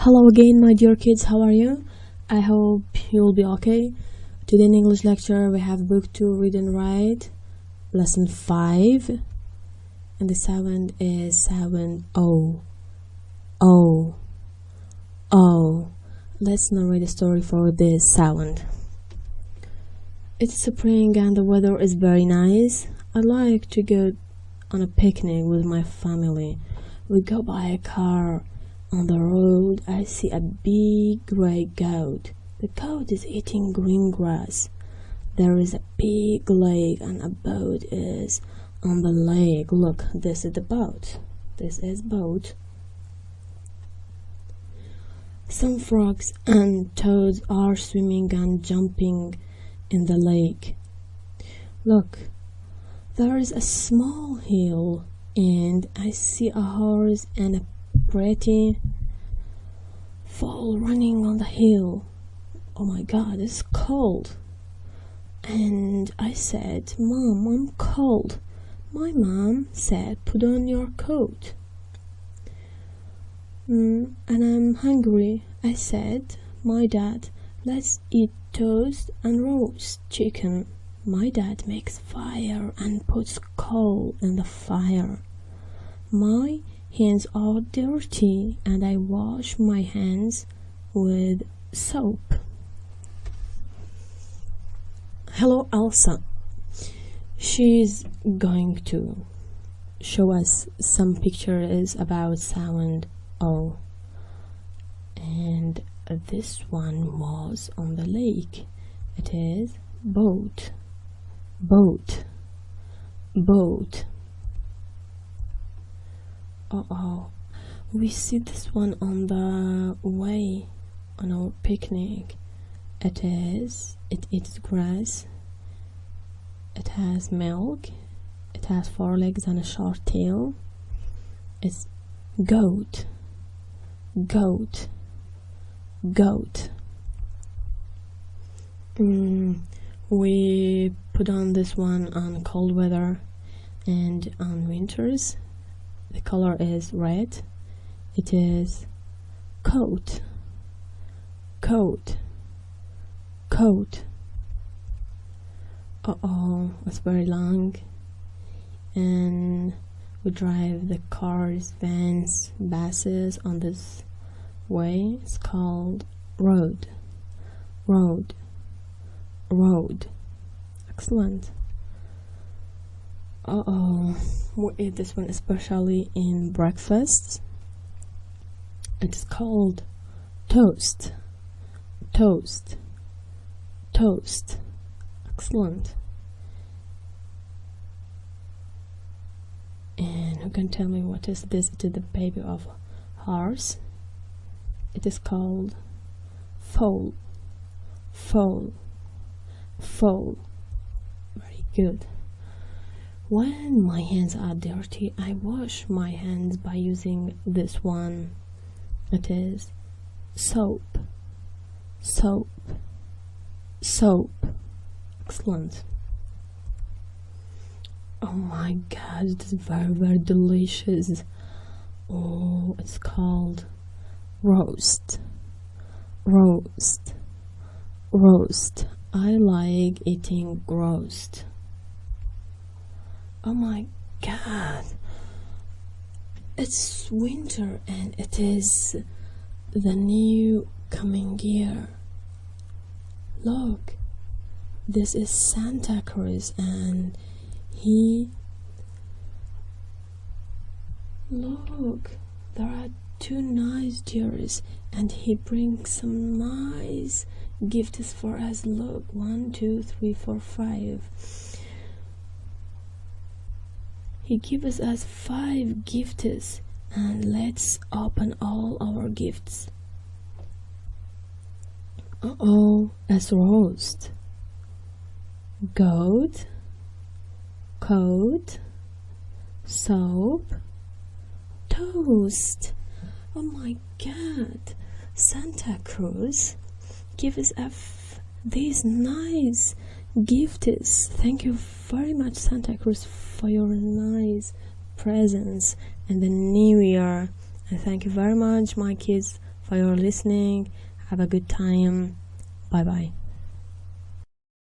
Hello again, my dear kids, how are you? I hope you'll be okay. Today in English lecture we have book 2, read and write, lesson 5, and the sound is sound O. O. O. Let's narrate a story for this sound. It's spring and the weather is very nice. I like to go on a picnic with my family. We go by a car. On the road, I see a big grey goat. The goat is eating green grass. There is a big lake and a boat is on the lake. Look, this is the boat. This is boat. Some frogs and toads are swimming and jumping in the lake. Look, there is a small hill and I see a horse and a pretty foal running on the hill. Oh my god, it's cold. And I said, Mom, I'm cold. My mom said, put on your coat. And I'm hungry. I said, my dad, let's eat toast and roast chicken. My dad makes fire and puts coal in the fire. My hands are dirty and I wash my hands with soap. Hello, Elsa. She's going to show us some pictures about sound O. And this one was on the lake. It is boat, boat, boat. We see this one on the way on our picnic. It eats grass. It has milk. It has 4 legs and a short tail. It's goat, goat, goat. We put on this one on cold weather and on winters. The color is red. It is coat, coat, coat. It's very long. And we drive the cars, vans, buses on this way. It's called road, road, road. Excellent. We eat this one especially in breakfast. It's called toast, toast, toast. Excellent. And who can tell me what is this? It is the baby of horse. It is called foal, foal, foal. Very good. When my hands are dirty, I wash my hands by using this one. It is soap, soap, soap. Excellent. Oh my god, it is very, very delicious. Oh, it's called roast, roast, roast. I like eating roast. Oh my god, it's winter and it is the new coming year. Look, this is Santa Cruz and look, there are 2 nice deers and he brings some nice gifts for us. Look, 1, 2, 3, 4, 5. He gives us 5 gifts and let's open all our gifts. It's roast, goat, coat, soap, toast. Oh my god, Santa Cruz gives us these nice gifts. Thank you very much, Santa Cruz, for your nice presents and the new year. And thank you very much, my kids, for your listening. Have a good time. Bye bye.